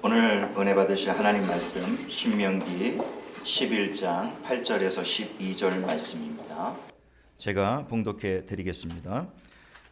오늘 은혜 받으실 하나님 말씀 신명기 11장 8절에서 12절 말씀입니다. 제가 봉독해 드리겠습니다.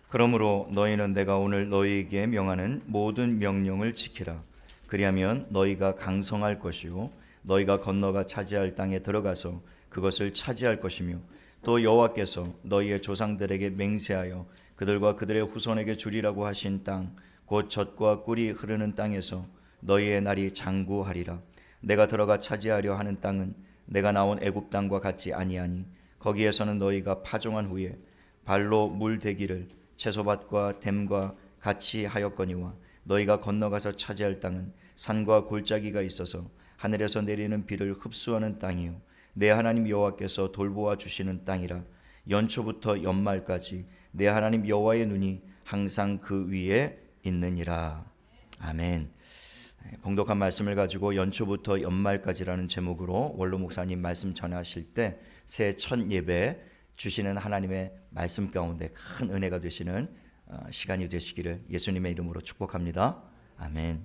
그러므로 너희는 내가 오늘 너희에게 명하는 모든 명령을 지키라. 그리하면 너희가 강성할 것이요 너희가 건너가 차지할 땅에 들어가서 그것을 차지할 것이며 또 여호와께서 너희의 조상들에게 맹세하여 그들과 그들의 후손에게 주리라고 하신 땅 곧 젖과 꿀이 흐르는 땅에서 너희의 날이 장구하리라. 내가 들어가 차지하려 하는 땅은 내가 나온 애굽 땅과 같지 아니하니 거기에서는 너희가 파종한 후에 발로 물대기를 채소밭과 댐과 같이 하였거니와 너희가 건너가서 차지할 땅은 산과 골짜기가 있어서 하늘에서 내리는 비를 흡수하는 땅이요 내 하나님 여호와께서 돌보아 주시는 땅이라. 연초부터 연말까지 내 하나님 여호와의 눈이 항상 그 위에 있느니라. 아멘. 봉독한 말씀을 가지고 연초부터 연말까지라는 제목으로 원로 목사님 말씀 전하실 때 새해 첫 예배 주시는 하나님의 말씀 가운데 큰 은혜가 되시는 시간이 되시기를 예수님의 이름으로 축복합니다. 아멘.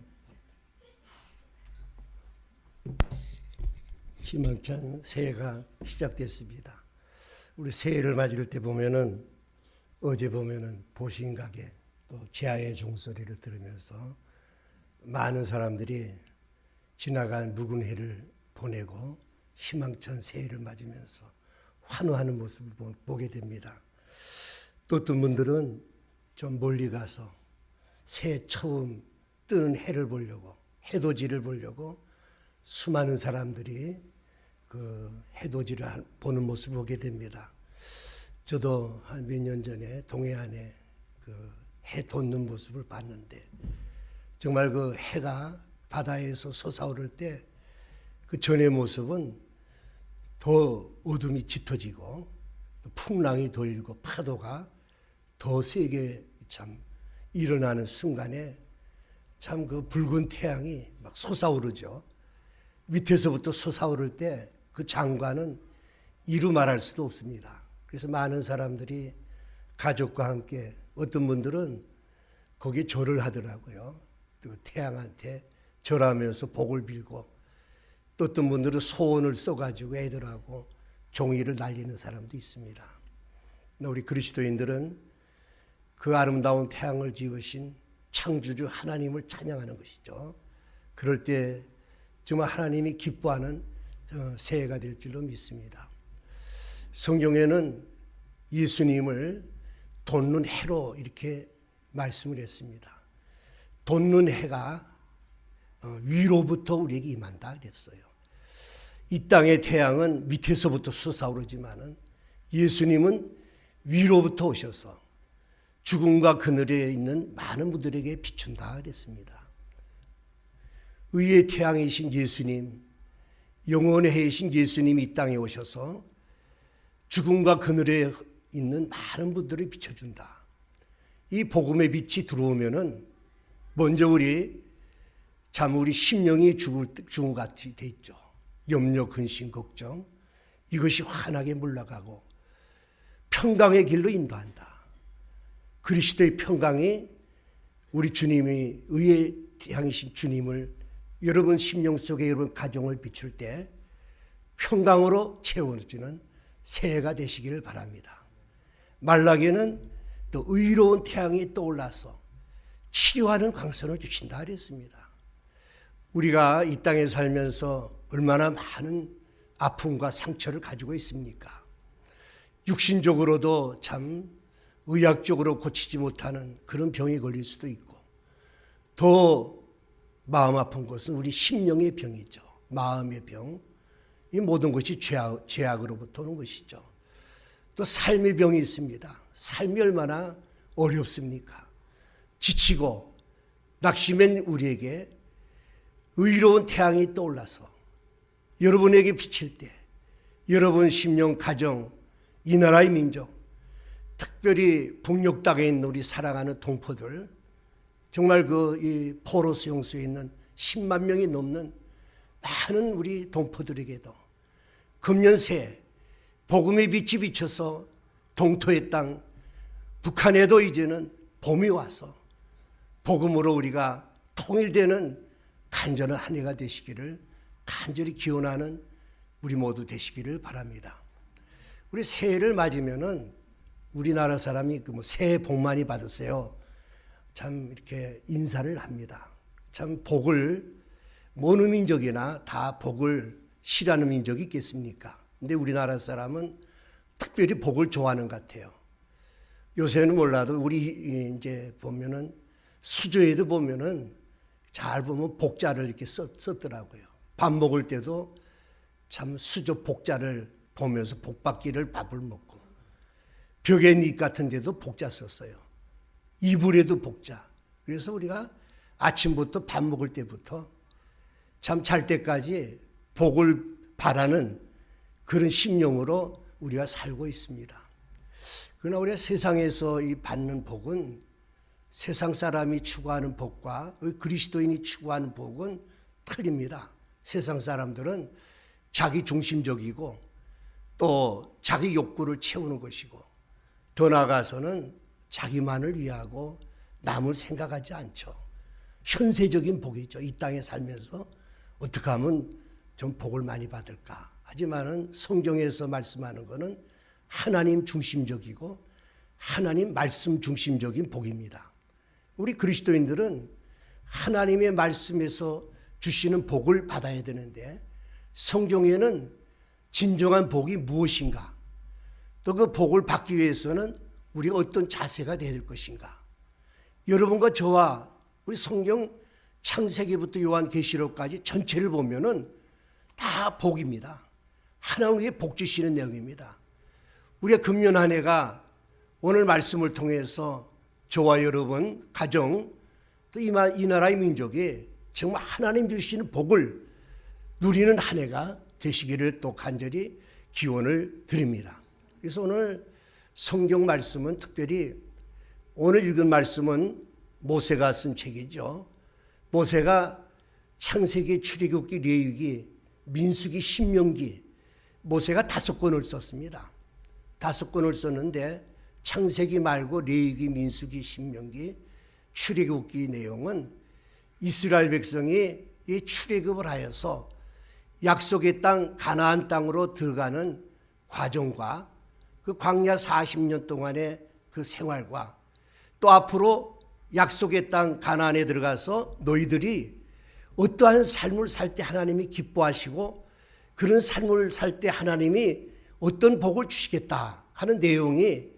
희망찬 새해가 시작됐습니다. 우리 새해를 맞을 때 보면은 어제 보면은 보신각에 또 제아의 종소리를 들으면서 많은 사람들이 지나간 묵은 해를 보내고 희망찬 새해를 맞으면서 환호하는 모습을 보게 됩니다. 또 어떤 분들은 좀 멀리 가서 새해 처음 뜨는 해를 보려고 해돋이를 보려고 수많은 사람들이 그 해돋이를 보는 모습을 보게 됩니다. 저도 한 몇 년 전에 동해안에 그 해 돋는 모습을 봤는데 정말 그 해가 바다에서 솟아오를 때 그 전의 모습은 더 어둠이 짙어지고 풍랑이 더 일고 파도가 더 세게 참 일어나는 순간에 참 그 붉은 태양이 막 솟아오르죠. 밑에서부터 솟아오를 때 그 장관은 이루 말할 수도 없습니다. 그래서 많은 사람들이 가족과 함께 어떤 분들은 거기에 절을 하더라고요. 또 태양한테 절하면서 복을 빌고 또 어떤 분들은 소원을 써가지고 애들하고 종이를 날리는 사람도 있습니다. 우리 그리스도인들은 그 아름다운 태양을 지으신 창조주 하나님을 찬양하는 것이죠. 그럴 때 정말 하나님이 기뻐하는 새해가 될 줄로 믿습니다. 성경에는 예수님을 돋는 해로 이렇게 말씀을 했습니다. 돋는 해가 위로부터 우리에게 임한다 그랬어요. 이 땅의 태양은 밑에서부터 솟아오르지만은 예수님은 위로부터 오셔서 죽음과 그늘에 있는 많은 분들에게 비춘다 그랬습니다. 의의 태양이신 예수님, 영원의 해이신 예수님이 이 땅에 오셔서 죽음과 그늘에 있는 많은 분들을 비춰준다. 이 복음의 빛이 들어오면은 먼저 우리 심령이 죽은 것 같이 돼 있죠. 염려, 근심, 걱정 이것이 환하게 물러가고 평강의 길로 인도한다. 그리스도의 평강이 우리 주님이 의의 태양이신 주님을 여러분 심령 속에 여러분 가정을 비출 때 평강으로 채워주는 새해가 되시기를 바랍니다. 말라기에는 또 의로운 태양이 떠올라서 치료하는 광선을 주신다 그랬습니다. 우리가 이 땅에 살면서 얼마나 많은 아픔과 상처를 가지고 있습니까? 육신적으로도 참 의학적으로 고치지 못하는 그런 병이 걸릴 수도 있고 더 마음 아픈 것은 우리 심령의 병이죠. 마음의 병. 이 모든 것이 죄악으로부터 오는 것이죠. 또 삶의 병이 있습니다. 삶이 얼마나 어렵습니까? 지치고 낙심한 우리에게 의로운 태양이 떠올라서 여러분에게 비칠 때 여러분 심령, 가정, 이 나라의 민족, 특별히 북녘 땅에 있는 우리 사랑하는 동포들 정말 이 포로스 용소에 있는 10만 명이 넘는 많은 우리 동포들에게도 금년 새해 복음의 빛이 비쳐서 동토의 땅 북한에도 이제는 봄이 와서 복음으로 우리가 통일되는 간절한 한 해가 되시기를 간절히 기원하는 우리 모두 되시기를 바랍니다. 우리 새해를 맞으면은 우리나라 사람이 새해 복 많이 받으세요. 참 이렇게 인사를 합니다. 참 복을 어느 민족이나 다 복을 싫어하는 민족이 있겠습니까? 근데 우리나라 사람은 특별히 복을 좋아하는 것 같아요. 요새는 몰라도 우리 이제 보면은 수조에도 보면은 잘 보면 복자를 이렇게 썼더라고요. 밥 먹을 때도 참 수조 복자를 보면서 복 받기를 밥을 먹고, 벽에 잎 같은 데도 복자 썼어요. 이불에도 복자. 그래서 우리가 아침부터 밥 먹을 때부터 참 잘 때까지 복을 바라는 그런 심령으로 우리가 살고 있습니다. 그러나 우리가 세상에서 이 받는 복은 세상 사람이 추구하는 복과 그리스도인이 추구하는 복은 틀립니다. 세상 사람들은 자기 중심적이고 또 자기 욕구를 채우는 것이고, 더 나아가서는 자기만을 위하고 남을 생각하지 않죠. 현세적인 복이죠. 이 땅에 살면서 어떻게 하면 좀 복을 많이 받을까. 하지만은 성경에서 말씀하는 것은 하나님 중심적이고 하나님 말씀 중심적인 복입니다. 우리 그리스도인들은 하나님의 말씀에서 주시는 복을 받아야 되는데, 성경에는 진정한 복이 무엇인가, 또 그 복을 받기 위해서는 우리가 어떤 자세가 되어야 될 것인가. 여러분과 저와 우리 성경 창세기부터 요한계시록까지 전체를 보면은 다 복입니다. 하나님께 복 주시는 내용입니다. 우리가 금년 한 해가 오늘 말씀을 통해서 저와 여러분, 가정, 또 이 나라의 민족이 정말 하나님 주시는 복을 누리는 한 해가 되시기를 또 간절히 기원을 드립니다. 그래서 오늘 성경 말씀은 특별히 오늘 읽은 말씀은 모세가 쓴 책이죠. 모세가 창세기, 출애굽기, 레위기, 민수기, 신명기, 모세가 5권을 썼습니다. 5권을 썼는데 창세기 말고 레위기, 민수기, 신명기, 출애굽기 내용은 이스라엘 백성이 이 출애굽을 하여서 약속의 땅 가나안 땅으로 들어가는 과정과 그 광야 40년 동안의 그 생활과, 또 앞으로 약속의 땅 가나안에 들어가서 너희들이 어떠한 삶을 살 때 하나님이 기뻐하시고 그런 삶을 살 때 하나님이 어떤 복을 주시겠다 하는 내용이,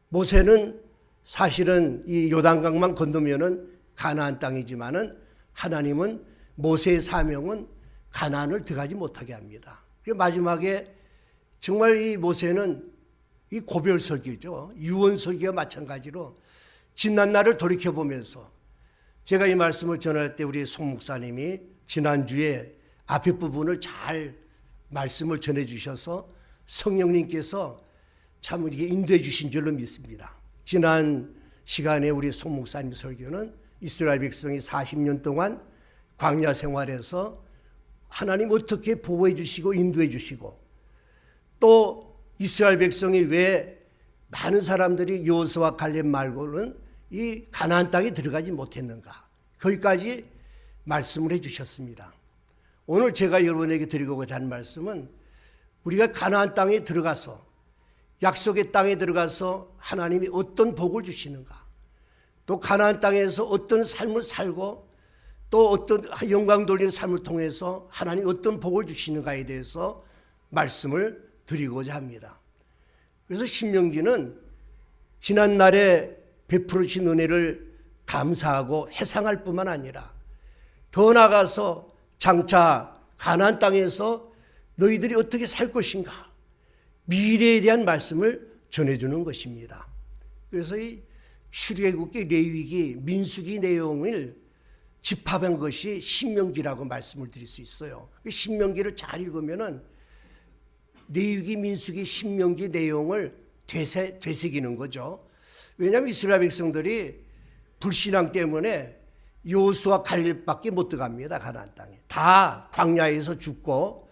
모세는 사실은 이 요단강만 건너면은 가나안 땅이지만은 하나님은 모세의 사명은 가나안을 들어가지 못하게 합니다. 그리고 마지막에 정말 이 모세는 이 고별설교죠. 유언설교와 마찬가지로 지난 날을 돌이켜보면서, 제가 이 말씀을 전할 때 우리 송 목사님이 지난주에 앞에 부분을 잘 말씀을 전해 주셔서 성령님께서 참 우리에게 인도해 주신 줄로 믿습니다. 지난 시간에 우리 송 목사님 설교는 이스라엘 백성이 40년 동안 광야 생활에서 하나님 어떻게 보호해 주시고 인도해 주시고, 또 이스라엘 백성이 왜 많은 사람들이 여호수아 갈렙 말고는 이 가나안 땅에 들어가지 못했는가, 거기까지 말씀을 해 주셨습니다. 오늘 제가 여러분에게 드리고자 하는 말씀은 우리가 가나안 땅에 들어가서, 약속의 땅에 들어가서 하나님이 어떤 복을 주시는가, 또 가나안 땅에서 어떤 삶을 살고 또 어떤 영광 돌리는 삶을 통해서 하나님 어떤 복을 주시는가에 대해서 말씀을 드리고자 합니다. 그래서 신명기는 지난날에 베풀어 주신 은혜를 감사하고 회상할 뿐만 아니라 더 나아가서 장차 가나안 땅에서 너희들이 어떻게 살 것인가, 미래에 대한 말씀을 전해주는 것입니다. 그래서 이 출애굽기, 레위기, 민수기 내용을 집합한 것이 신명기라고 말씀을 드릴 수 있어요. 신명기를 잘 읽으면은 레위기, 민수기, 신명기 내용을 되새기는 거죠. 왜냐하면 이스라엘 백성들이 불신앙 때문에 여호수아 갈렙밖에 못 들어갑니다. 가나안 땅에 다 광야에서 죽고,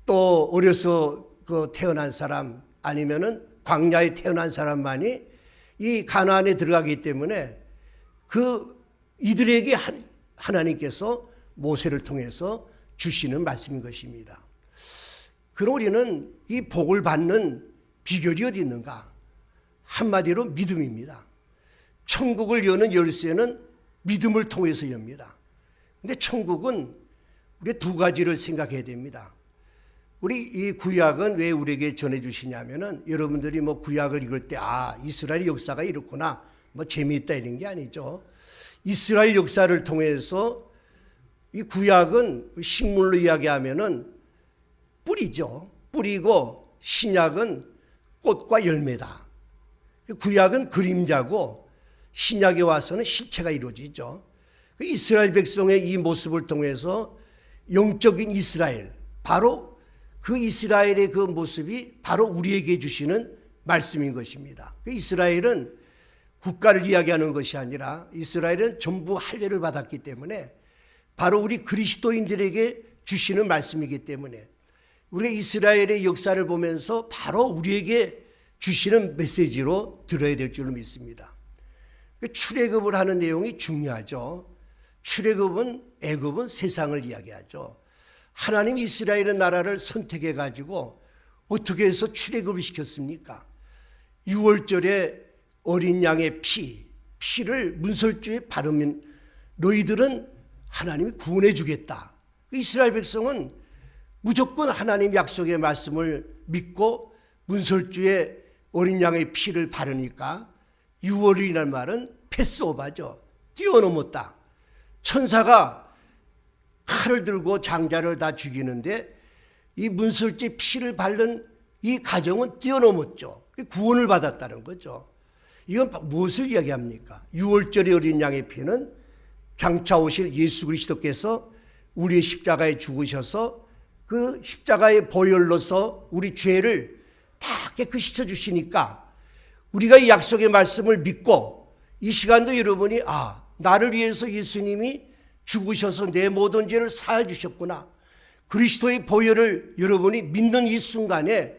또 어려서 태어난 사람 아니면은 광야에 태어난 사람만이 이 가나안에 들어가기 때문에 그 이들에게 하나님께서 모세를 통해서 주시는 말씀인 것입니다. 그럼 우리는 이 복을 받는 비결이 어디 있는가? 한마디로 믿음입니다. 천국을 여는 열쇠는 믿음을 통해서 엽니다. 근데 천국은 우리 두 가지를 생각해야 됩니다. 우리 이 구약은 왜 우리에게 전해주시냐면은 여러분들이 뭐 구약을 읽을 때 이스라엘 역사가 이렇구나 뭐 재미있다 이런 게 아니죠. 이스라엘 역사를 통해서 이 구약은 식물로 이야기하면은 뿌리죠. 뿌리고 신약은 꽃과 열매다. 구약은 그림자고 신약에 와서는 실체가 이루어지죠. 이스라엘 백성의 이 모습을 통해서 영적인 이스라엘, 바로 그 이스라엘의 그 모습이 바로 우리에게 주시는 말씀인 것입니다. 이스라엘은 국가를 이야기하는 것이 아니라 이스라엘은 전부 할례를 받았기 때문에 바로 우리 그리스도인들에게 주시는 말씀이기 때문에 우리가 이스라엘의 역사를 보면서 바로 우리에게 주시는 메시지로 들어야 될 줄로 믿습니다. 출애굽을 하는 내용이 중요하죠. 출애굽은 애굽은 세상을 이야기하죠. 하나님 이스라엘의 나라를 선택해 가지고 어떻게 해서 출애굽을 시켰습니까? 6월절에 어린 양의 피를 문설주에 바르면 너희들은 하나님이 구원해 주겠다. 이스라엘 백성은 무조건 하나님 약속의 말씀을 믿고 문설주에 어린 양의 피를 바르니까 6월이라는 말은 패스오버죠. 뛰어넘었다. 천사가 칼을 들고 장자를 다 죽이는데 이 문설주에 피를 바른 이 가정은 뛰어넘었죠. 구원을 받았다는 거죠. 이건 무엇을 이야기합니까? 6월절의 어린 양의 피는 장차 오실 예수 그리스도께서 우리의 십자가에 죽으셔서 그 십자가의 보혈로서 우리 죄를 다 깨끗이 씻어주시니까 우리가 이 약속의 말씀을 믿고 이 시간도 여러분이 나를 위해서 예수님이 죽으셔서 내 모든 죄를 사해 주셨구나. 그리스도의 보혈을 여러분이 믿는 이 순간에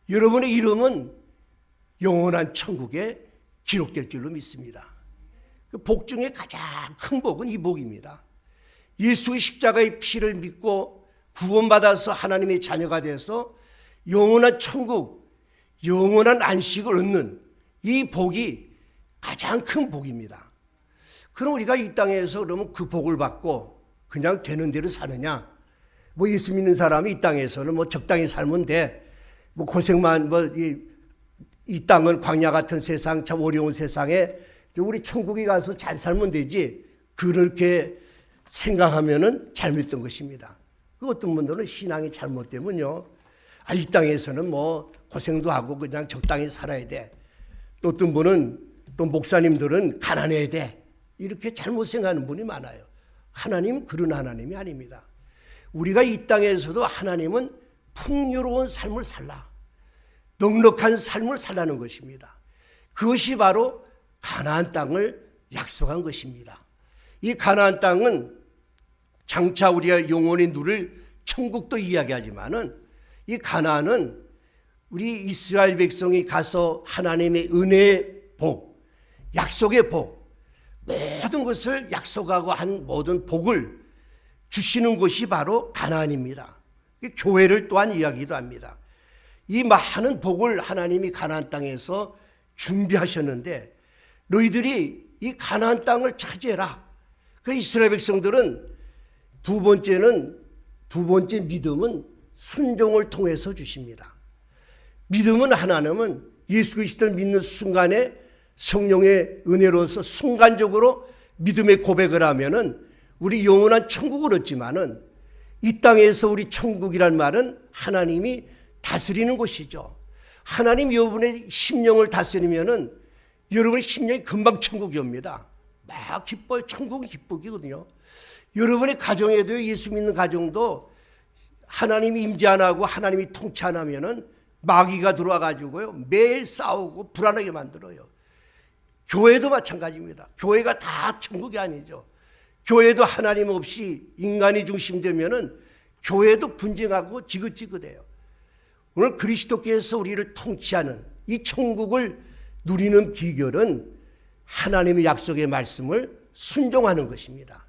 여러분의 이름은 영원한 천국에 기록될 줄로 믿습니다. 그 복 중에 가장 큰 복은 이 복입니다. 예수의 십자가의 피를 믿고 구원받아서 하나님의 자녀가 돼서 영원한 천국, 영원한 안식을 얻는 이 복이 가장 큰 복입니다. 그럼 우리가 이 땅에서 그러면 그 복을 받고 그냥 되는 대로 사느냐? 뭐 예수 믿는 사람이 이 땅에서는 뭐 적당히 살면 돼. 뭐 고생만 이 땅은 광야 같은 세상, 참 어려운 세상에 우리 천국에 가서 잘 살면 되지. 그렇게 생각하면은 잘못된 것입니다. 그 어떤 분들은 신앙이 잘못되면요. 이 땅에서는 뭐 고생도 하고 그냥 적당히 살아야 돼. 또 어떤 분은 또 목사님들은 가난해야 돼. 이렇게 잘못 생각하는 분이 많아요. 하나님은 그런 하나님이 아닙니다. 우리가 이 땅에서도 하나님은 풍요로운 삶을 살라. 넉넉한 삶을 살라는 것입니다. 그것이 바로 가나안 땅을 약속한 것입니다. 이 가나안 땅은 장차 우리가 영원히 누릴 천국도 이야기하지만은 이 가나안은 우리 이스라엘 백성이 가서 하나님의 은혜의 복, 약속의 복, 모든 것을 약속하고 한 모든 복을 주시는 곳이 바로 가나안입니다. 교회를 또한 이야기도 합니다. 이 많은 복을 하나님이 가나안 땅에서 준비하셨는데 너희들이 이 가나안 땅을 차지해라. 그 이스라엘 백성들은 두 번째 믿음은 순종을 통해서 주십니다. 믿음은 하나님은 예수 그리스도를 믿는 순간에 성령의 은혜로서 순간적으로 믿음의 고백을 하면은 우리 영원한 천국을 얻지만은 이 땅에서 우리 천국이란 말은 하나님이 다스리는 곳이죠. 하나님 여러분의 심령을 다스리면은 여러분의 심령이 금방 천국이 옵니다. 막 기뻐요. 천국이 기쁘기거든요. 여러분의 가정에도 예수 믿는 가정도 하나님이 임재 안 하고 하나님이 통치 안 하면은 마귀가 들어와 가지고요. 매일 싸우고 불안하게 만들어요. 교회도 마찬가지입니다. 교회가 다 천국이 아니죠. 교회도 하나님 없이 인간이 중심되면은 교회도 분쟁하고 지긋지긋해요. 오늘 그리스도께서 우리를 통치하는 이 천국을 누리는 비결은 하나님의 약속의 말씀을 순종하는 것입니다.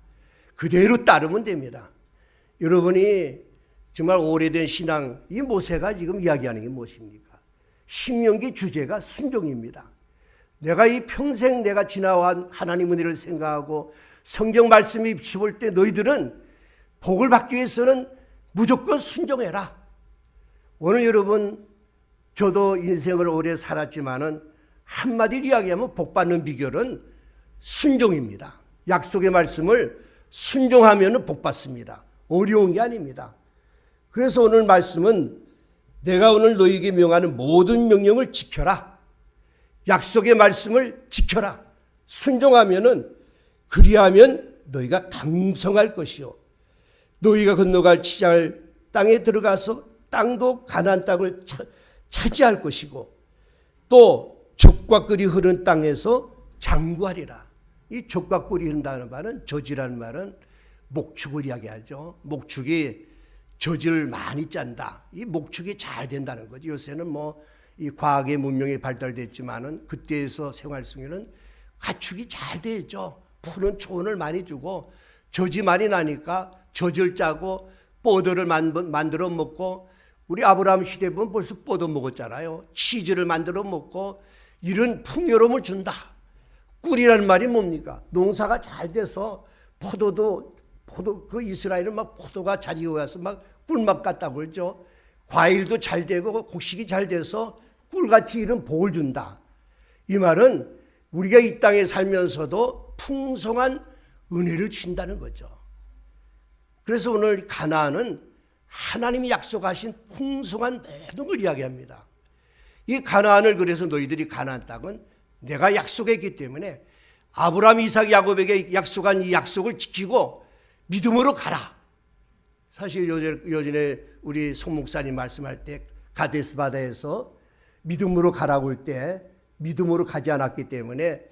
그대로 따르면 됩니다. 여러분이 정말 오래된 신앙, 이 모세가 지금 이야기하는 게 무엇입니까? 신명기 주제가 순종입니다. 내가 이 평생 내가 지나온 하나님 은혜를 생각하고 성경 말씀이 비춰볼 때 너희들은 복을 받기 위해서는 무조건 순종해라. 오늘 여러분, 저도 인생을 오래 살았지만은 한마디로 이야기하면 복 받는 비결은 순종입니다. 약속의 말씀을 순종하면 복 받습니다. 어려운 게 아닙니다. 그래서 오늘 말씀은 내가 오늘 너희에게 명하는 모든 명령을 지켜라. 약속의 말씀을 지켜라. 순종하면은 그리하면 너희가 강성할 것이요. 너희가 건너갈 치장할 땅에 들어가서 땅도 가나안 땅을 차지할 것이고 또 젖과 꿀이 흐르는 땅에서 장구하리라. 이 젖과 꿀이 흐른다는 말은 젖이라는 말은 목축을 이야기하죠. 목축이 젖을 많이 짠다. 이 목축이 잘 된다는 거죠. 요새는 뭐 이 과학의 문명이 발달됐지만은 그때에서 생활 속에는 가축이 잘 되죠. 푸른 초원을 많이 주고 젖이 많이 나니까 젖을 짜고 뽀드를 만들어 먹고 우리 아브라함 시대 보면 벌써 뽀드 먹었잖아요. 치즈를 만들어 먹고 이런 풍요로움을 준다. 꿀이라는 말이 뭡니까? 농사가 잘 돼서 포도 그 이스라엘은 막 포도가 잘 익어서 막 꿀맛 같다고 그러죠. 과일도 잘 되고 곡식이 잘 돼서 꿀같이 이런 복을 준다. 이 말은 우리가 이 땅에 살면서도 풍성한 은혜를 준다는 거죠. 그래서 오늘 가나안은 하나님이 약속하신 풍성한 모든 걸 이야기합니다. 이 가나안을 그래서 너희들이 가나안 땅은 내가 약속했기 때문에 아브라함, 이삭, 야곱에게 약속한 이 약속을 지키고 믿음으로 가라. 사실 요전에 우리 송 목사님 말씀할 때 가데스 바다에서 믿음으로 가라고 할 때 믿음으로 가지 않았기 때문에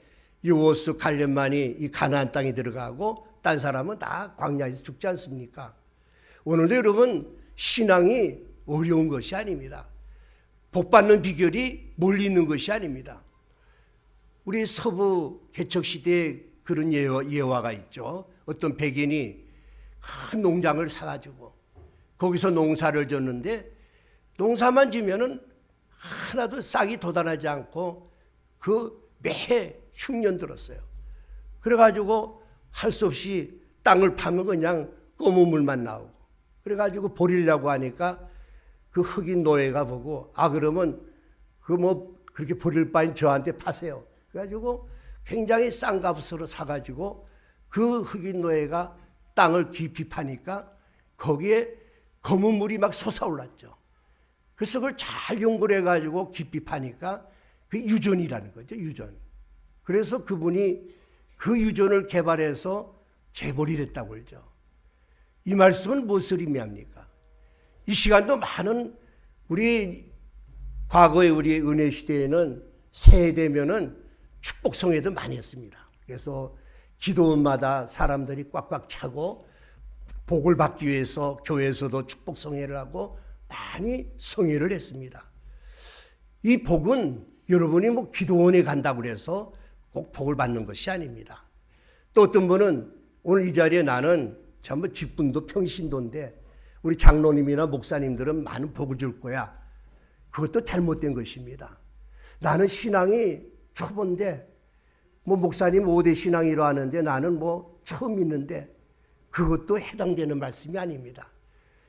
여호수 갈렙만이 이 가나안 땅에 들어가고 딴 사람은 다 광야에서 죽지 않습니까? 오늘도 여러분 신앙이 어려운 것이 아닙니다. 복 받는 비결이 멀리 있는 것이 아닙니다. 우리 서부 개척 시대에 그런 예화가 있죠. 어떤 백인이 큰 농장을 사가지고 거기서 농사를 졌는데 농사만 지면은 하나도 싹이 돋아나지 않고 그 매해 흉년 들었어요. 그래가지고 할 수 없이 땅을 파면 그냥 검은 물만 나오고 그래가지고 버리려고 하니까 그 흑인 노예가 보고 그러면 그 뭐 그렇게 버릴 바엔 저한테 파세요. 그래가지고 굉장히 싼 값으로 사가지고 그 흑인 노예가 땅을 깊이 파니까 거기에 검은 물이 막 솟아올랐죠. 그래서 그걸 잘 연구를 해가지고 깊이 파니까 그 유전이라는 거죠, 유전. 그래서 그분이 그 유전을 개발해서 재벌이 됐다고 그러죠. 이 말씀은 무엇을 의미합니까? 이 시간도 많은 우리 과거에 우리 은혜 시대에는 새해 되면은 축복성회도 많이 했습니다. 그래서 기도원마다 사람들이 꽉꽉 차고 복을 받기 위해서 교회에서도 축복성회를 하고 많이 성회를 했습니다. 이 복은 여러분이 뭐 기도원에 간다고 해서 꼭 복을 받는 것이 아닙니다. 또 어떤 분은 오늘 이 자리에 나는 전부 직분도 평신도인데 우리 장로님이나 목사님들은 많은 복을 줄 거야. 그것도 잘못된 것입니다. 나는 신앙이 초보인데 뭐 목사님 5대 신앙이라 하는데 나는 뭐 처음 있는데 그것도 해당되는 말씀이 아닙니다.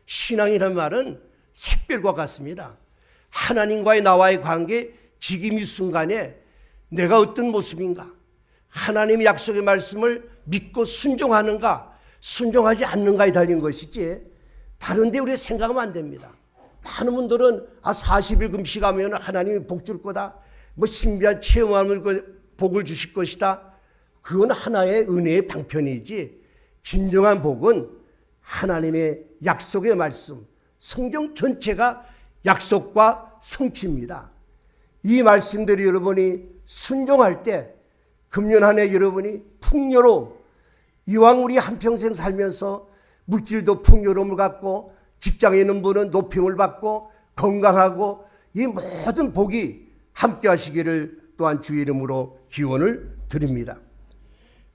신앙이란 말은 샛별과 같습니다. 하나님과의 나와의 관계 지금 이 순간에 내가 어떤 모습인가? 하나님의 약속의 말씀을 믿고 순종하는가? 순종하지 않는가에 달린 것이지 다른 데 우리가 생각하면 안 됩니다. 많은 분들은 40일 금식하면 하나님이 복 줄 거다. 뭐 신비한 체험을 복을 주실 것이다. 그건 하나의 은혜의 방편이지 진정한 복은 하나님의 약속의 말씀 성경 전체가 약속과 성취입니다. 이 말씀들이 여러분이 순종할 때 금년 한 해 여러분이 풍요로움 이왕 우리 한평생 살면서 물질도 풍요로움을 갖고 직장에 있는 분은 높임을 받고 건강하고 이 모든 복이 함께 하시기를 또한 주의 이름으로 기원을 드립니다.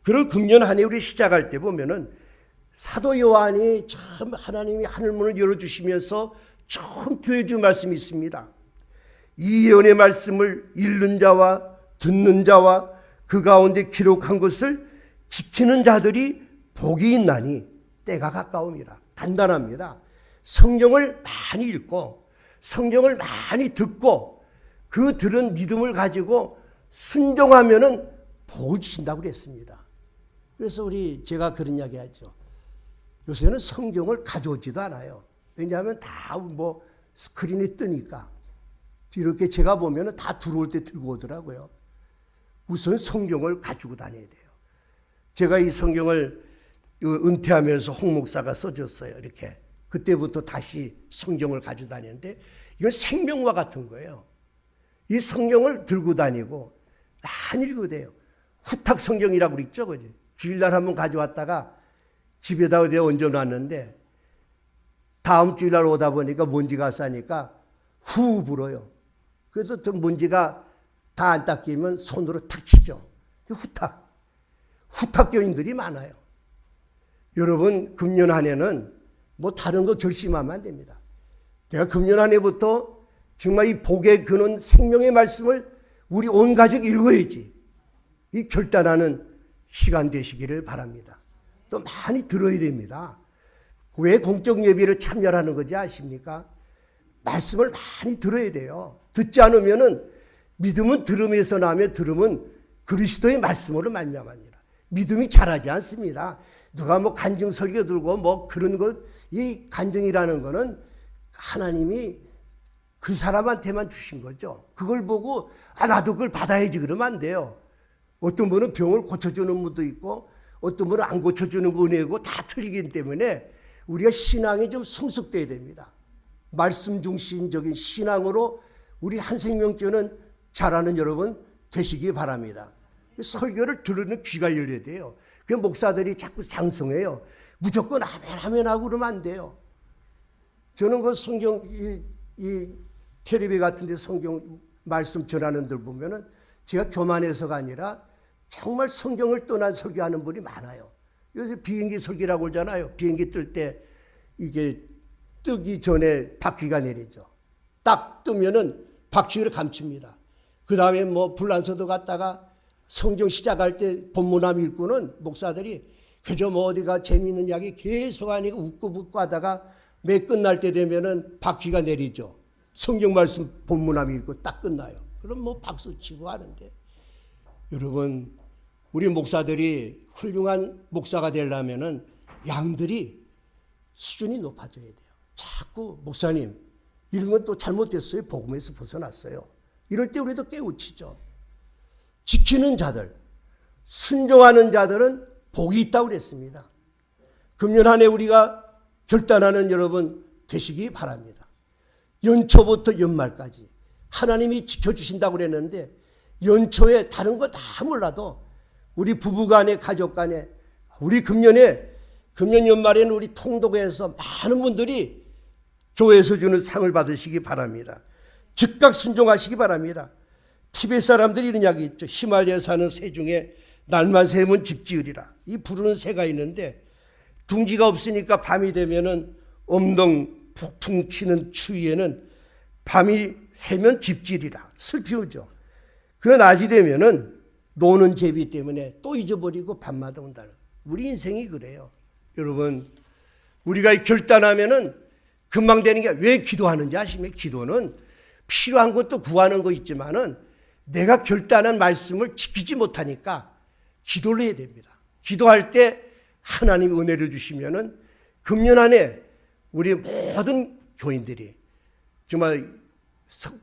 그리고 금년 한 해 우리 시작할 때 보면은 사도 요한이 참 하나님이 하늘문을 열어주시면서 처음 들려준 말씀이 있습니다. 이 예언의 말씀을 읽는 자와 듣는 자와 그 가운데 기록한 것을 지키는 자들이 복이 있나니 때가 가까움이라. 간단합니다. 성경을 많이 읽고 성경을 많이 듣고 그 들은 믿음을 가지고 순종하면은 복을 주신다고 그랬습니다. 그래서 제가 그런 이야기 하죠. 요새는 성경을 가져오지도 않아요. 왜냐하면 다 스크린이 뜨니까. 이렇게 제가 보면은 다 들어올 때 들고 오더라고요. 우선 성경을 가지고 다녀야 돼요. 제가 이 성경을 은퇴하면서 홍 목사가 써줬어요. 이렇게. 그때부터 다시 성경을 가지고 다니는데 이건 생명과 같은 거예요. 이 성경을 들고 다니고 많이 읽어야 돼요. 후탁 성경이라고 그랬죠. 그지? 주일날 한번 가져왔다가 집에다 어디에 얹어놨는데 다음 주일날 오다 보니까 먼지가 싸니까 후 불어요. 그래서 또 먼지가 다 안 닦이면 손으로 탁 치죠. 후탁 교인들이 많아요. 여러분 금년 한 해는 다른 거 결심하면 안 됩니다. 내가 금년 한 해부터 정말 이 복에 그는 생명의 말씀을 우리 온 가족 읽어야지. 이 결단하는 시간 되시기를 바랍니다. 또 많이 들어야 됩니다. 왜 공적 예배를 참여하는 거지 아십니까? 말씀을 많이 들어야 돼요. 듣지 않으면은 믿음은 들음에서 나며 들음은 그리스도의 말씀으로 말미암아니라. 믿음이 자라지 않습니다. 누가 간증 설교 들고 그런 것, 이 간증이라는 거는 하나님이 그 사람한테만 주신 거죠. 그걸 보고 나도 그걸 받아야지 그러면 안 돼요. 어떤 분은 병을 고쳐주는 분도 있고 어떤 분은 안 고쳐주는 거 은혜고 다 틀리기 때문에 우리가 신앙이 좀 성숙돼야 됩니다. 말씀 중심적인 신앙으로 우리 한생명교는 자라는 여러분 되시기 바랍니다. 설교를 들으는 귀가 열려야 돼요. 그 목사들이 자꾸 상성해요. 무조건 아멘 하고 그러면 안 돼요. 저는 그 성경 이 텔레비 같은 데 성경 말씀 전하는 들 보면은 제가 교만해서가 아니라 정말 성경을 떠난 설교하는 분이 많아요. 요새 비행기 설교라고 그러잖아요. 비행기 뜰 때 이게 뜨기 전에 바퀴가 내리죠. 딱 뜨면은 바퀴를 감춥니다. 그 다음에 불란서도 갔다가 성경 시작할 때 본문함 읽고는 목사들이 그저 어디가 재미있는 이야기 계속 하니까 웃고 하다가 매 끝날 때 되면은 바퀴가 내리죠. 성경 말씀 본문함 읽고 딱 끝나요. 그럼 박수 치고 하는데 여러분 우리 목사들이 훌륭한 목사가 되려면은 양들이 수준이 높아져야 돼요. 자꾸 목사님 이런 건 또 잘못됐어요. 복음에서 벗어났어요. 이럴 때 우리도 깨우치죠. 지키는 자들, 순종하는 자들은 복이 있다고 그랬습니다. 금년 한 해 우리가 결단하는 여러분 되시기 바랍니다. 연초부터 연말까지 하나님이 지켜주신다고 그랬는데 연초에 다른 거 다 몰라도 우리 부부간에 가족간에 우리 금년 연말에는 우리 통독회에서 많은 분들이 교회에서 주는 상을 받으시기 바랍니다. 즉각 순종하시기 바랍니다. 티베트 사람들이 이런 이야기 있죠. 히말라야 사는 새 중에 날만 새면 집 지으리라. 이 부르는 새가 있는데 둥지가 없으니까 밤이 되면은 엄동 폭풍 치는 추위에는 밤이 새면 집 지으리라. 슬피우죠. 그런 낮이 되면은 노는 제비 때문에 또 잊어버리고 밤마다 온다는. 우리 인생이 그래요. 여러분 우리가 결단하면은 금방 되는 게 왜 기도하는지 아십니까? 기도는 필요한 것도 구하는 거 있지만은 내가 결단한 말씀을 지키지 못하니까 기도를 해야 됩니다. 기도할 때 하나님이 은혜를 주시면은 금년 안에 우리 모든 교인들이 정말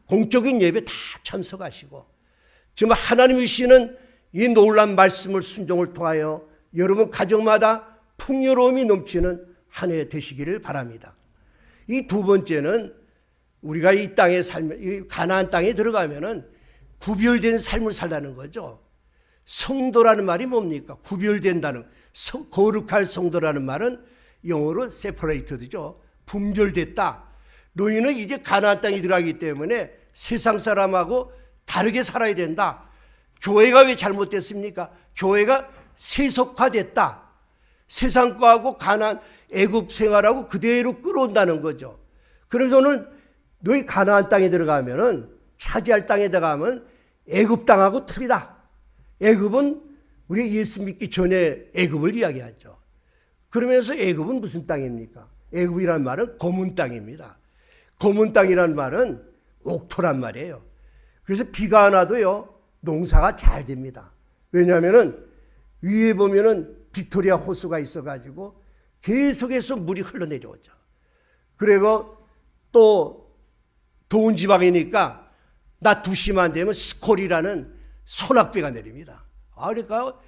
공적인 예배 다 참석하시고 정말 하나님이 주시는 이 놀라운 말씀을 순종을 통하여 여러분 가정마다 풍요로움이 넘치는 한 해 되시기를 바랍니다. 이 두 번째는 우리가 이 땅에 이 가나안 땅에 들어가면은 구별된 삶을 살라는 거죠. 성도라는 말이 뭡니까? 구별된다는, 거룩할 성도라는 말은 영어로 separated죠. 분별됐다. 너희는 이제 가나안 땅에 들어가기 때문에 세상 사람하고 다르게 살아야 된다. 교회가 왜 잘못됐습니까? 교회가 세속화됐다. 세상 거하고 애굽 생활하고 그대로 끌어온다는 거죠. 그래서는 너희 가나안 땅에 들어가면은, 차지할 땅에 들어가면 애굽 땅하고 틀리다. 애굽은 우리 예수 믿기 전에 애굽을 이야기하죠. 그러면서 애굽은 무슨 땅입니까? 애굽이란 말은 고문 땅입니다. 고문 땅이란 말은 옥토란 말이에요. 그래서 비가 안 와도요, 농사가 잘 됩니다. 왜냐하면은 위에 보면은 빅토리아 호수가 있어가지고 계속해서 물이 흘러내려오죠. 그리고 또 더운 지방이니까 낮 2시만 되면 스콜이라는 소낙비가 내립니다. 그러니까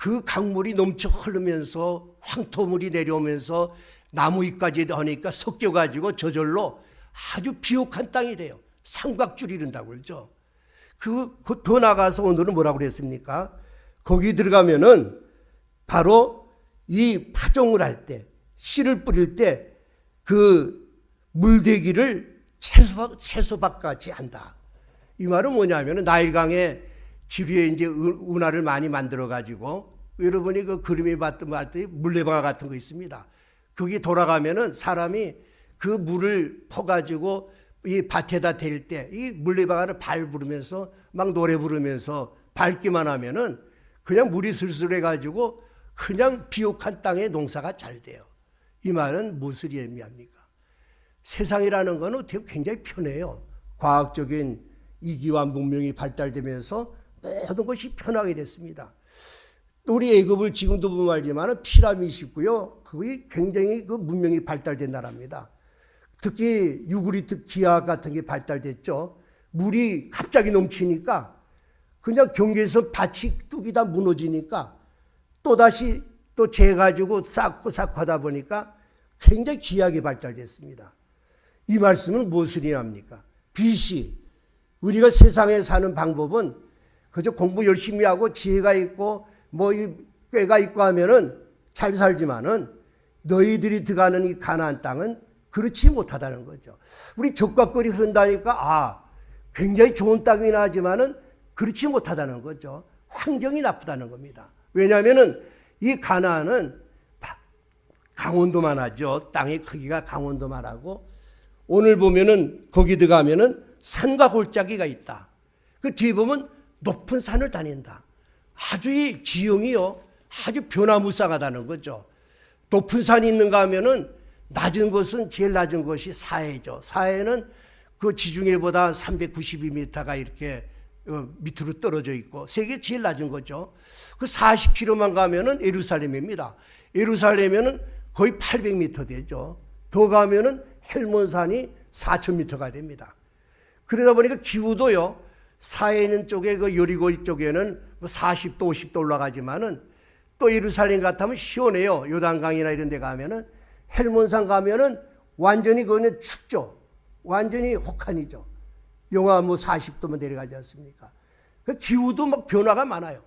그 강물이 넘쳐 흐르면서 황토물이 내려오면서 나무 잎까지 하니까 섞여가지고 저절로 아주 비옥한 땅이 돼요. 삼각줄이 이른다고 그러죠. 더 나가서 오늘은 뭐라고 그랬습니까? 거기 들어가면은 바로 이 파종을 할 때, 씨를 뿌릴 때 그 물대기를 채소밭같이 한다. 이 말은 뭐냐면은 나일강에 지류에 이제 운하를 많이 만들어 가지고, 여러분이 그 그림에 봤던 물레방아 같은 거 있습니다. 거기 돌아가면은 사람이 그 물을 퍼가지고 이 밭에다 댈 때 이 물레방아를 부르면서 막 노래 부르면서 밟기만 하면은 그냥 물이 슬슬 해가지고 그냥 비옥한 땅에 농사가 잘 돼요. 이 말은 무엇을 의미합니까? 세상이라는 건 어떻게 굉장히 편해요. 과학적인 이기와 문명이 발달되면서 모든 것이 편하게 됐습니다. 또 우리 애굽을 지금도 보면 알지만 피라미드 있고요. 그게 굉장히 그 문명이 발달된 나라입니다. 특히 유구리트 기하 같은 게 발달됐죠. 물이 갑자기 넘치니까 그냥 경계에서 밭이 뚝이 다 무너지니까 또다시 또 재가지고 쌓고 하다 보니까 굉장히 기하게 발달됐습니다. 이 말씀은 무엇을 의미합니까? BC, 우리가 세상에 사는 방법은 그저 공부 열심히 하고 지혜가 있고 뭐 꾀가 있고 하면은 잘 살지만은 너희들이 들어가는 이 가나안 땅은 그렇지 못하다는 거죠. 우리 적과거리 흐른다니까 굉장히 좋은 땅이긴 하지만은 그렇지 못하다는 거죠. 환경이 나쁘다는 겁니다. 왜냐하면은 이 가나안은 강원도만 하죠. 땅의 크기가 강원도만 하고, 오늘 보면은 거기 들어가면은 산과 골짜기가 있다. 그 뒤에 보면 높은 산을 다닌다. 아주 이 지형이요, 아주 변화무쌍하다는 거죠. 높은 산이 있는가 하면은 낮은 곳은 제일 낮은 곳이 사해죠. 사해는 그 지중해보다 392m가 이렇게 밑으로 떨어져 있고 세계 제일 낮은 거죠. 그 40km만 가면은 예루살렘입니다. 예루살렘에는 거의 800m 되죠. 더 가면은 헬몬산이 4000m가 됩니다. 그러다 보니까 기후도요, 사해 있는 쪽에 그 여리고 쪽에는 40도, 50도 올라가지만은 또 예루살렘 같으면 시원해요. 요단강이나 이런 데 가면은. 헬몬산 가면은 완전히 그거는 춥죠. 완전히 혹한이죠. 영하 40도만 내려가지 않습니까? 그 기후도 막 변화가 많아요.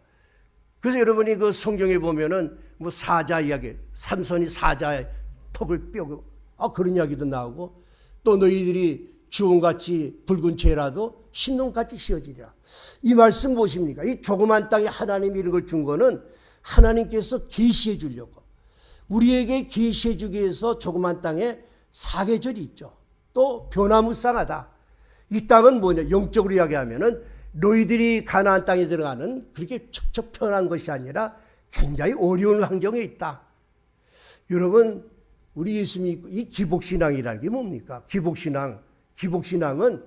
그래서 여러분이 그 성경에 보면은 사자 이야기, 삼손이 사자의 턱을 뼈고, 그런 이야기도 나오고, 또 너희들이 주홍같이 붉은 죄라도 흰농같이 씌어지리라. 이 말씀 무엇입니까? 이 조그만 땅에 하나님이 이런 걸 준 거는 하나님께서 계시해 주려고, 우리에게 계시해 주기 위해서 조그만 땅에 사계절이 있죠. 또 변화무쌍하다. 이 땅은 뭐냐? 영적으로 이야기하면은 너희들이 가나안 땅에 들어가는 그렇게 척척 편한 것이 아니라 굉장히 어려운 환경에 있다. 여러분, 우리 예수 믿고 이 기복신앙이라는 게 뭡니까? 기복신앙은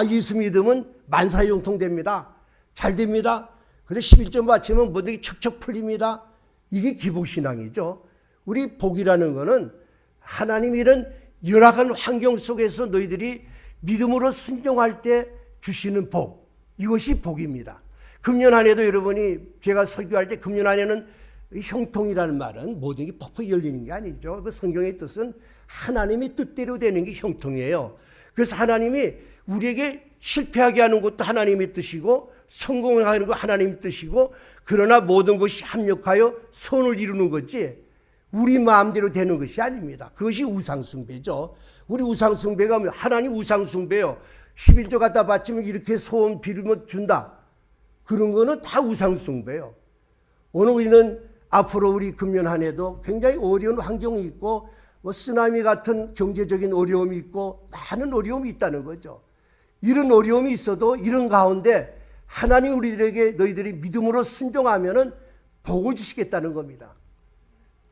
예수 믿으면 만사형통됩니다. 잘 됩니다. 그래서 11점 바치면 모든 게 척척 풀립니다. 이게 기복신앙이죠. 우리 복이라는 거는 하나님이 이런 열악한 환경 속에서 너희들이 믿음으로 순종할 때 주시는 복, 이것이 복입니다. 금년 한 해도 여러분이 제가 설교할 때 금년 한 해는 형통이라는 말은 모든 게 퍽퍽 열리는 게 아니죠. 그 성경의 뜻은 하나님의 뜻대로 되는 게 형통이에요. 그래서 하나님이 우리에게 실패하게 하는 것도 하나님의 뜻이고 성공하는 거 하나님의 뜻이고, 그러나 모든 것이 합력하여 선을 이루는 거지 우리 마음대로 되는 것이 아닙니다. 그것이 우상숭배죠. 우리 우상숭배가 하나님 우상숭배요. 11조 갖다 바치면 이렇게 소원 비르면 준다. 그런 거는 다 우상숭배요. 오늘 우리는 앞으로 우리 금년 한 해도 굉장히 어려운 환경이 있고 뭐 쓰나미 같은 경제적인 어려움이 있고 많은 어려움이 있다는 거죠. 이런 어려움이 있어도 이런 가운데 하나님 우리들에게 너희들이 믿음으로 순종하면은 복을 주시겠다는 겁니다.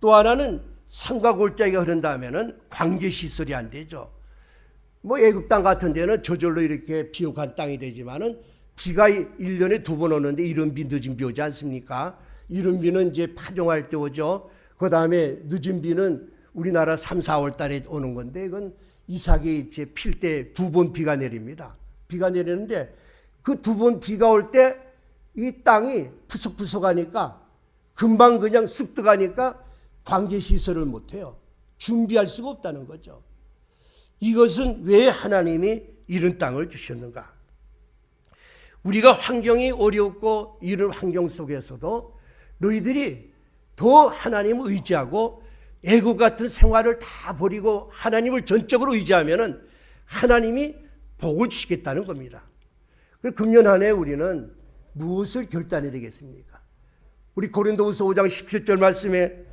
또 하나는 산과 골짜기가 흐른다면은 관계 시설이 안 되죠. 뭐 애굽 땅 같은 데는 저절로 이렇게 비옥한 땅이 되지만은 비가 1년에 2번 오는데 이른 비 늦은 비 오지 않습니까? 이른 비는 이제 파종할 때 오죠. 그 다음에 늦은 비는 우리나라 3, 4월 달에 오는 건데 이건 이삭이 이제 필 때 2번 비가 내립니다. 비가 내리는데 그 2번 비가 올 때 이 땅이 푸석푸석하니까 금방 그냥 쑥 들어가니까 관계 시설을 못해요. 준비할 수가 없다는 거죠. 이것은 왜 하나님이 이런 땅을 주셨는가? 우리가 환경이 어렵고 이런 환경 속에서도 너희들이 더 하나님을 의지하고 애국 같은 생활을 다 버리고 하나님을 전적으로 의지하면은 하나님이 복을 주시겠다는 겁니다. 그래서 금년 한 해 우리는 무엇을 결단해야 되겠습니까? 우리 고린도후서 5장 17절 말씀에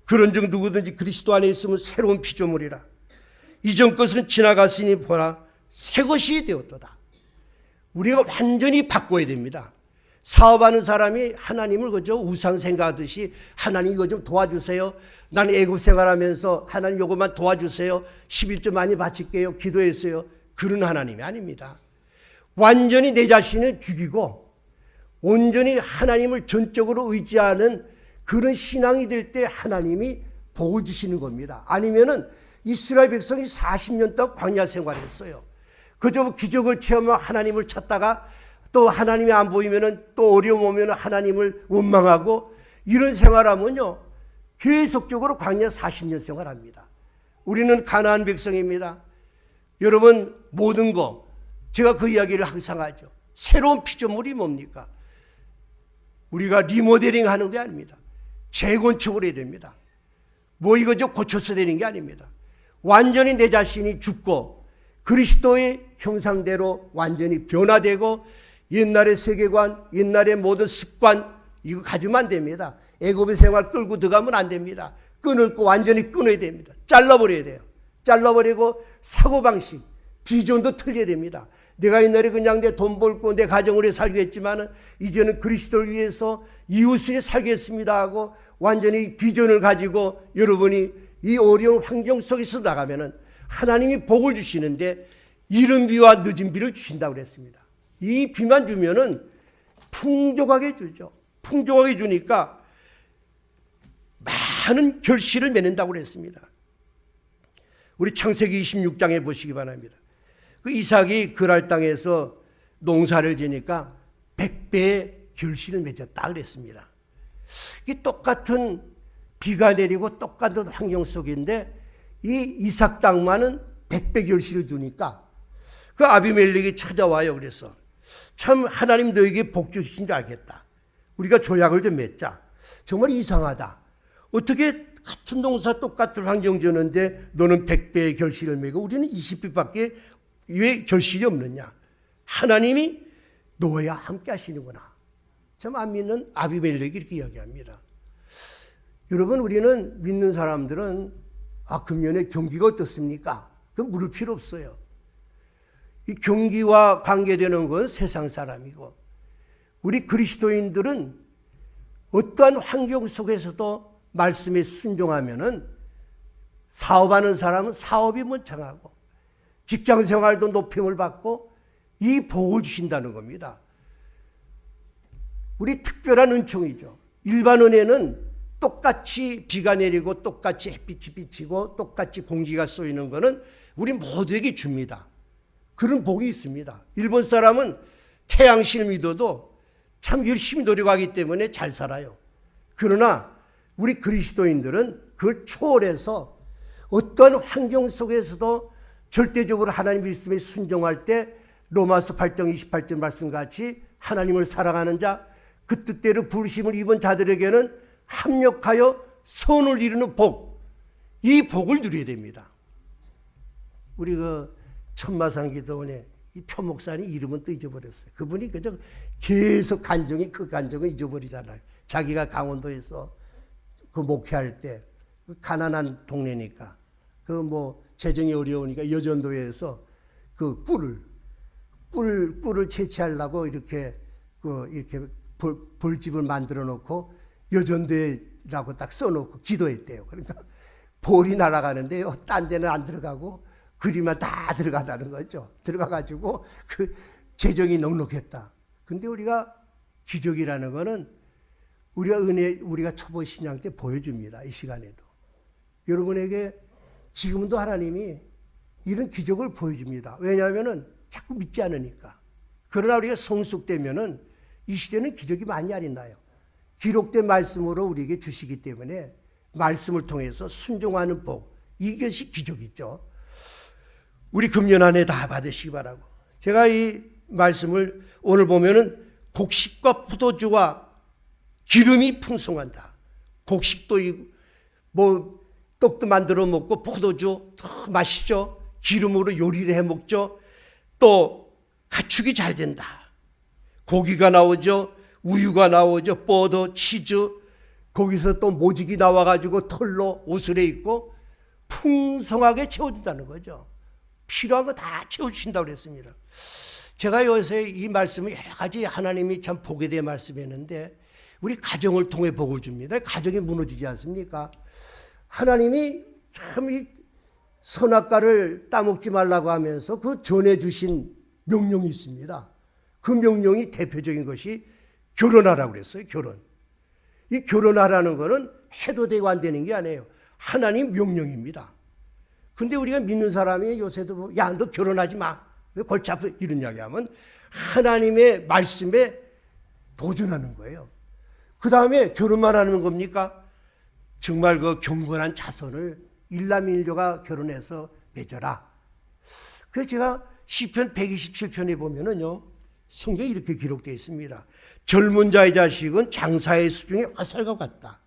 그런즉 누구든지 그리스도 안에 있으면 새로운 피조물이라. 이전 것은 지나갔으니 보라 새 것이 되었도다. 우리가 완전히 바꿔야 됩니다. 사업하는 사람이 하나님을 그저 우상 생각하듯이 하나님 이거 좀 도와주세요. 나는 애국 생활하면서 하나님 이것만 도와주세요. 11조 많이 바칠게요. 기도했어요. 그런 하나님이 아닙니다. 완전히 내 자신을 죽이고 온전히 하나님을 전적으로 의지하는 그런 신앙이 될 때 하나님이 복을 주시는 겁니다. 아니면은 이스라엘 백성이 40년 동안 광야 생활했어요. 그저 기적을 체험하며 하나님을 찾다가 또 하나님이 안 보이면은 또 어려움 오면 하나님을 원망하고 이런 생활하면요 계속적으로 광야 40년 생활합니다. 우리는 가나안 백성입니다. 여러분 모든 거 제가 그 이야기를 항상 하죠. 새로운 피조물이 뭡니까? 우리가 리모델링 하는 게 아닙니다. 재건축을 해야 됩니다. 뭐 이거 좀 고쳐서 되는 게 아닙니다. 완전히 내 자신이 죽고 그리스도의 형상대로 완전히 변화되고 옛날의 세계관, 옛날의 모든 습관 이거 가지면 안 됩니다. 애굽의 생활 끌고 들어가면 안 됩니다. 끊을 거 완전히 끊어야 됩니다. 잘라버려야 돼요. 잘라버리고 사고방식, 비전도 틀려야 됩니다. 내가 옛날에 그냥 내 돈 벌고 내 가정을 위해 살겠지만 이제는 그리스도를 위해서 이웃을 위해 살겠습니다 하고 완전히 비전을 가지고 여러분이 이 어려운 환경 속에서 나가면은 하나님이 복을 주시는데 이른 비와 늦은 비를 주신다고 그랬습니다. 이 비만 주면은 풍족하게 주죠. 풍족하게 주니까 많은 결실을 맺는다고 그랬습니다. 우리 창세기 26장에 보시기 바랍니다. 그 이삭이 그랄 땅에서 농사를 지니까 100배의 결실을 맺었다 그랬습니다. 이게 똑같은 비가 내리고 똑같은 환경 속인데 이 이삭 땅만은 100배 결실을 주니까 그 아비멜렉이 찾아와요. 그래서 참 하나님 너에게 복 주신 줄 알겠다. 우리가 조약을 좀 맺자. 정말 이상하다. 어떻게 같은 농사 똑같은 환경 주는데 너는 100배의 결실을 맺고 우리는 20배밖에 왜 결실이 없느냐. 하나님이 너와 함께 하시는구나. 참 안 믿는 아비멜렉이 이렇게 이야기합니다. 여러분 우리는 믿는 사람들은 금년에 경기가 어떻습니까? 그 물을 필요 없어요. 이 경기와 관계되는 건 세상 사람이고 우리 그리스도인들은 어떠한 환경 속에서도 말씀에 순종하면은 사업하는 사람은 사업이 번창하고 직장 생활도 높임을 받고 이 복을 주신다는 겁니다. 우리 특별한 은총이죠. 일반 은혜는 똑같이 비가 내리고 똑같이 햇빛이 비치고 똑같이 공기가 쏘이는 것은 우리 모두에게 줍니다. 그런 복이 있습니다. 일본 사람은 태양신을 믿어도 참 열심히 노력하기 때문에 잘 살아요. 그러나 우리 그리스도인들은 그걸 초월해서 어떤 환경 속에서도 절대적으로 하나님 말씀에 순종할 때 로마서 8장 28절 말씀같이 하나님을 사랑하는 자, 그 뜻대로 부르심을 입은 자들에게는 합력하여 선을 이루는 복, 이 복을 누려야 됩니다. 우리 그 천마산 기도원의 이 표목사님 이름은 또 잊어버렸어요. 그분이 그저 계속 간증이 그 간증을 잊어버리잖아요. 자기가 강원도에서 그 목회할 때 가난한 동네니까 그 뭐 재정이 어려우니까 여전도에서 그 꿀을 채취하려고 이렇게 벌집을 만들어 놓고 여전도라고 딱 써놓고 기도했대요. 그러니까 볼이 날아가는데요. 딴 데는 안 들어가고 그리만 다 들어가다는 거죠. 들어가가지고 그 재정이 넉넉했다. 근데 우리가 기적이라는 거는 우리가 초보 신앙 때 보여줍니다. 이 시간에도. 여러분에게 지금도 하나님이 이런 기적을 보여줍니다. 왜냐하면은 자꾸 믿지 않으니까. 그러나 우리가 성숙되면은 이 시대는 기적이 많이 안 일어나요. 기록된 말씀으로 우리에게 주시기 때문에 말씀을 통해서 순종하는 복, 이것이 기적이죠. 우리 금년 한 해 다 받으시기 바라고. 제가 이 말씀을 오늘 보면은 곡식과 포도주와 기름이 풍성한다. 곡식도 뭐 떡도 만들어 먹고 포도주 더 마시죠. 기름으로 요리를 해 먹죠. 또 가축이 잘 된다. 고기가 나오죠. 우유가 나오죠. 버터, 치즈. 거기서 또 모직이 나와가지고 털로 옷을 입고 풍성하게 채워준다는 거죠. 필요한 거 다 채워주신다고 그랬습니다. 제가 요새 이 말씀을 여러 가지 하나님이 참 복에 대해 말씀했는데 우리 가정을 통해 복을 줍니다. 가정이 무너지지 않습니까? 하나님이 참 이 선악과를 따먹지 말라고 하면서 그 전해주신 명령이 있습니다. 그 명령이 대표적인 것이 결혼하라고 그랬어요. 결혼. 이 결혼하라는 거는 해도 되고 안 되는 게 아니에요. 하나님 명령입니다. 근데 우리가 믿는 사람이 요새도 야, 너 결혼하지 마. 왜 골치 아파? 이런 이야기하면 하나님의 말씀에 도전하는 거예요. 그 다음에 결혼만 하는 겁니까? 정말 그 경건한 자손을 일남일녀가 결혼해서 맺어라. 그래서 제가 시편 127편에 보면은요, 성경에 이렇게 기록되어 있습니다. 젊은 자의 자식은 장사의 수중에 화살과 같다.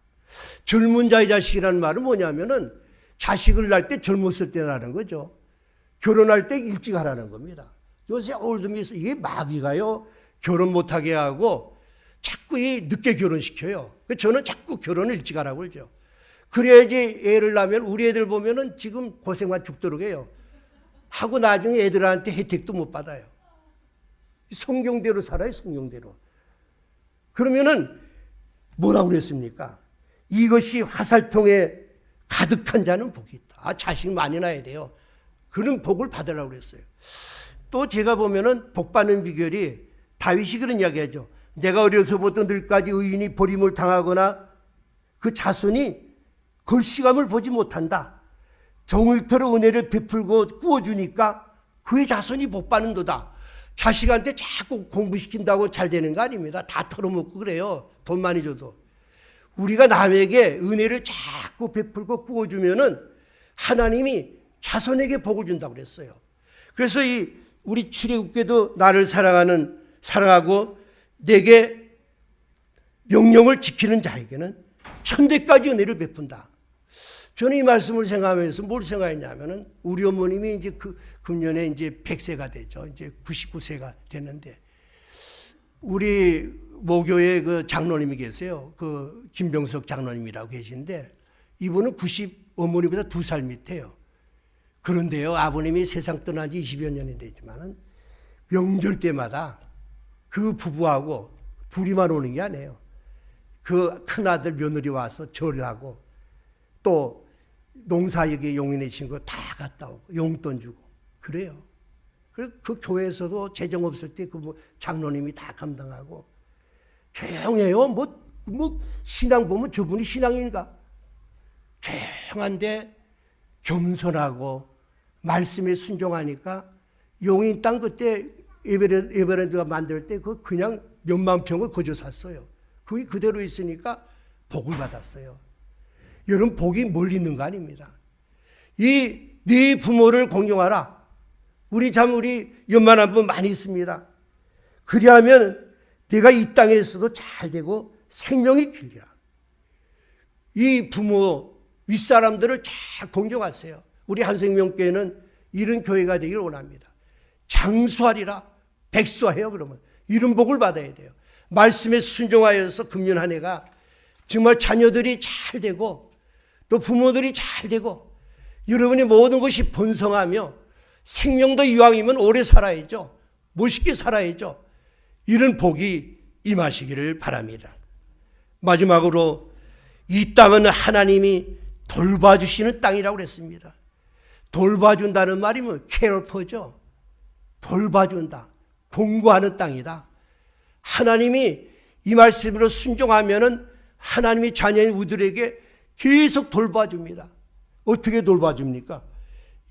젊은 자의 자식이라는 말은 뭐냐면은 자식을 낳을 때 젊었을 때 낳는 거죠. 결혼할 때 일찍 하라는 겁니다. 요새 올드미스 이게 마귀가요, 결혼 못하게 하고 자꾸 늦게 결혼시켜요. 저는 자꾸 결혼을 일찍 하라고 그러죠. 그래야지 애를 낳으면 우리 애들 보면은 지금 고생만 죽도록 해요. 하고 나중에 애들한테 혜택도 못 받아요. 성경대로 살아요, 성경대로. 그러면은 뭐라고 그랬습니까? 이것이 화살통에 가득한 자는 복이 있다. 자식 많이 낳아야 돼요. 그런 복을 받으라고 그랬어요. 또 제가 보면은 복 받는 비결이 다윗이 그런 이야기하죠. 내가 어려서부터 늙까지 의인이 버림을 당하거나 그 자손이 걸시감을 보지 못한다. 정을 들어 은혜를 베풀고 구워주니까 그의 자손이 복 받는도다. 자식한테 자꾸 공부시킨다고 잘 되는 거 아닙니다. 다 털어먹고 그래요. 돈 많이 줘도. 우리가 남에게 은혜를 자꾸 베풀고 구워주면은 하나님이 자손에게 복을 준다고 그랬어요. 그래서 우리 출애굽께도 나를 사랑하고 내게 명령을 지키는 자에게는 천대까지 은혜를 베푼다. 저는 이 말씀을 생각하면서 뭘 생각했냐면은 우리 어머님이 이제 금년에 이제 100세가 되죠. 이제 99세가 됐는데 우리 모교에 그 장로님이 계세요. 그 김병석 장로님이라고 계신데 이분은 어머니보다 2살 밑에요. 그런데요, 아버님이 세상 떠난 지 20여 년이 되지만은 명절 때마다 그 부부하고 둘이만 오는 게 아니에요. 그 큰아들 며느리 와서 절을 하고 또 농사역에 용인해신 거 다 갔다 오고 용돈 주고 그래요. 그 교회에서도 재정 없을 때 그 장로님이 다 감당하고 조용해요. 뭐 신앙 보면 저분이 신앙인가? 조용한데 겸손하고 말씀에 순종하니까 용인 땅 그때 에베랜드가 만들 때 그냥 몇만 평을 거저 샀어요. 그게 그대로 있으니까 복을 받았어요. 여러분 복이 멀리 있는 거 아닙니다. 네 부모를 공경하라. 우리 연만한 분 많이 있습니다. 그리하면 내가 이 땅에서도 잘 되고 생명이 길리라. 이 부모 윗사람들을 잘 공경하세요. 우리 한생명교회는 이런 교회가 되기를 원합니다. 장수하리라. 백수해요. 그러면 이런 복을 받아야 돼요. 말씀에 순종하여서 금년 한 해가 정말 자녀들이 잘 되고 또 부모들이 잘 되고 여러분의 모든 것이 번성하며 생명도 이왕이면 오래 살아야죠. 멋있게 살아야죠. 이런 복이 임하시기를 바랍니다. 마지막으로 이 땅은 하나님이 돌봐주시는 땅이라고 그랬습니다. 돌봐준다는 말이 뭐 케어퍼죠. 돌봐준다. 공부하는 땅이다. 하나님이 이 말씀으로 순종하면은 하나님이 자녀인 우리들에게 계속 돌봐줍니다. 어떻게 돌봐줍니까?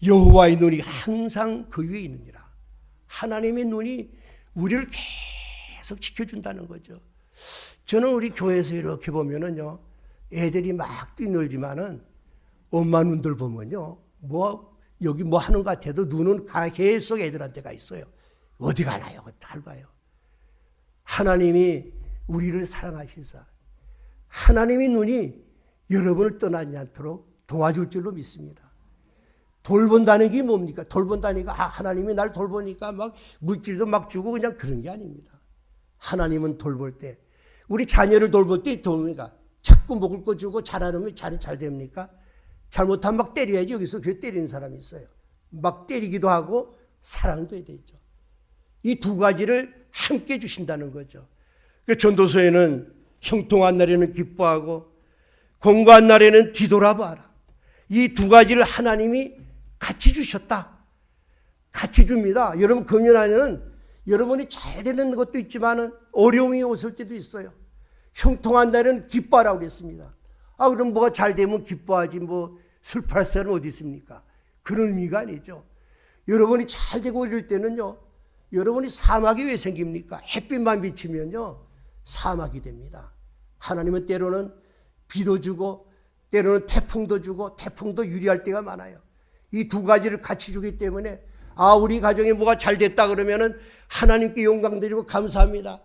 여호와의 눈이 항상 그 위에 있느니라. 하나님의 눈이 우리를 계속 지켜준다는 거죠. 저는 우리 교회에서 이렇게 보면은요, 애들이 막 뛰놀지만은 엄마 눈들 보면요, 여기 뭐 하는 것 같아도 눈은 계속 애들한테 가 있어요. 어디 가나요? 잘 봐요. 하나님이 우리를 사랑하시사 하나님의 눈이 여러분을 떠나지 않도록 도와줄 줄로 믿습니다. 돌본다는 게 뭡니까? 돌본다니까 하나님이 날 돌보니까 막 물질도 막 주고 그냥 그런 게 아닙니다. 하나님은 돌볼 때 우리 자녀를 돌볼 때 돕니까? 자꾸 먹을 거 주고 잘하면 잘 됩니까? 잘못하면 막 때려야지. 여기서 그 때리는 사람이 있어요. 막 때리기도 하고 사랑도 해야 되죠. 이 두 가지를 함께 주신다는 거죠. 전도서에는 형통한 날에는 기뻐하고 공고한 날에는 뒤돌아봐라. 이 두 가지를 하나님이 같이 주셨다. 같이 줍니다. 여러분 금년 안에는 여러분이 잘 되는 것도 있지만 어려움이 오실 때도 있어요. 형통한 날에는 기뻐하라고 그랬습니다. 그럼 뭐가 잘 되면 기뻐하지 뭐 슬퍼할 사람은 어디 있습니까? 그런 의미가 아니죠. 여러분이 잘 되고 이럴 때는요, 여러분이 사막이 왜 생깁니까? 햇빛만 비치면요, 사막이 됩니다. 하나님은 때로는 비도 주고 때로는 태풍도 주고 태풍도 유리할 때가 많아요. 이 두 가지를 같이 주기 때문에 우리 가정에 뭐가 잘 됐다 그러면은 하나님께 영광 드리고 감사합니다.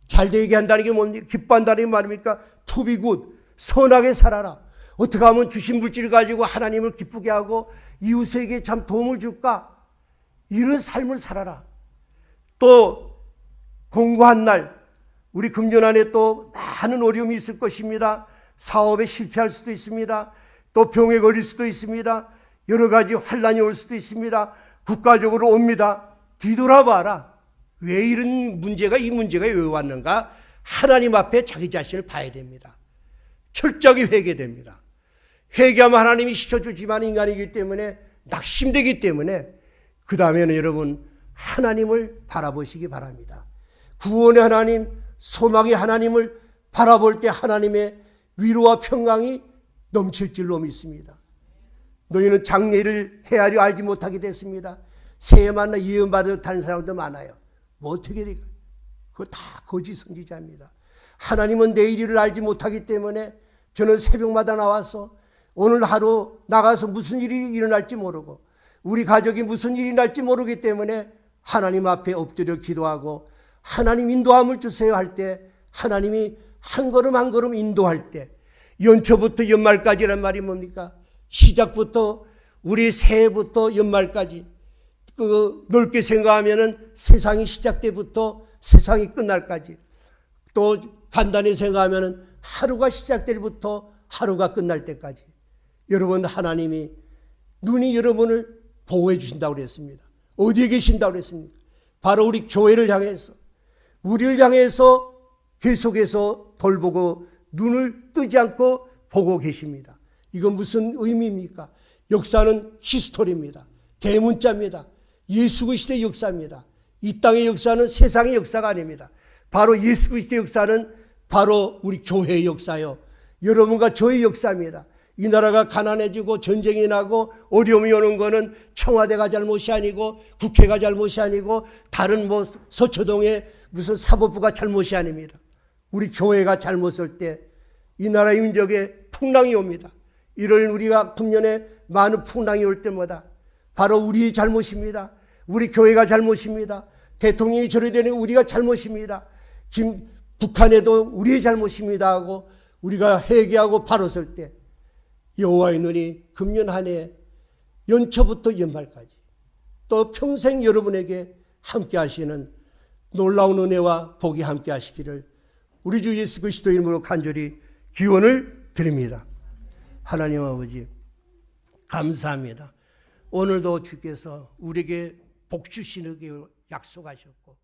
잘 되게 한다는 게 뭡니까? 기뻐한다는 게 말입니까? To be good. 선하게 살아라. 어떻게 하면 주신 물질을 가지고 하나님을 기쁘게 하고 이웃에게 참 도움을 줄까? 이런 삶을 살아라. 또 공고한 날, 우리 금년 안에 또 많은 어려움이 있을 것입니다. 사업에 실패할 수도 있습니다. 또 병에 걸릴 수도 있습니다. 여러 가지 환난이 올 수도 있습니다. 국가적으로 옵니다. 뒤돌아봐라. 왜 이런 문제가 이 문제가 왜 왔는가? 하나님 앞에 자기 자신을 봐야 됩니다. 철저하게 회개됩니다. 회개하면 하나님이 시켜주지만 인간이기 때문에 낙심되기 때문에 그 다음에는 여러분 하나님을 바라보시기 바랍니다. 구원의 하나님, 소망의 하나님을 바라볼 때 하나님의 위로와 평강이 넘칠 줄로 믿습니다. 너희는 장래를 헤아려 알지 못하게 됐습니다. 새해 만나 예언받아 다는 사람도 많아요. 뭐 어떻게 될까? 그거 다 거짓 선지자입니다. 하나님은 내일을 알지 못하기 때문에 저는 새벽마다 나와서 오늘 하루 나가서 무슨 일이 일어날지 모르고 우리 가족이 무슨 일이 날지 모르기 때문에 하나님 앞에 엎드려 기도하고 하나님 인도함을 주세요 할 때 하나님이 한 걸음 한 걸음 인도할 때 연초부터 연말까지란 말이 뭡니까? 시작부터 우리 새해부터 연말까지 넓게 생각하면은 세상이 시작 때부터 세상이 끝날까지 또 간단히 생각하면은 하루가 시작 때부터 하루가 끝날 때까지 여러분 하나님이 눈이 여러분을 보호해 주신다고 그랬습니다. 어디에 계신다고 그랬습니까? 바로 우리 교회를 향해서 우리를 향해서 계속해서 돌보고 눈을 뜨지 않고 보고 계십니다. 이건 무슨 의미입니까? 역사는 히스토리입니다. 대문자입니다. 예수 그리스도의 역사입니다. 이 땅의 역사는 세상의 역사가 아닙니다. 바로 예수 그리스도의 역사는 바로 우리 교회의 역사요. 여러분과 저의 역사입니다. 이 나라가 가난해지고 전쟁이 나고 어려움이 오는 것은 청와대가 잘못이 아니고 국회가 잘못이 아니고 다른 뭐 서초동의 무슨 사법부가 잘못이 아닙니다. 우리 교회가 잘못을 때 이 나라의 민족에 풍랑이 옵니다. 이를 우리가 금년에 많은 풍랑이 올 때마다 바로 우리의 잘못입니다. 우리 교회가 잘못입니다. 대통령이 저래 되는 우리가 잘못입니다. 북한에도 우리의 잘못입니다 하고 우리가 회개하고 바로 설 때 여호와의 눈이 금년 한 해 연초부터 연말까지 또 평생 여러분에게 함께 하시는 놀라운 은혜와 복이 함께 하시기를 우리 주 예수 그리스도 이름으로 간절히 기원을 드립니다. 하나님 아버지 감사합니다. 오늘도 주께서 우리에게 복 주시는 게 약속하셨고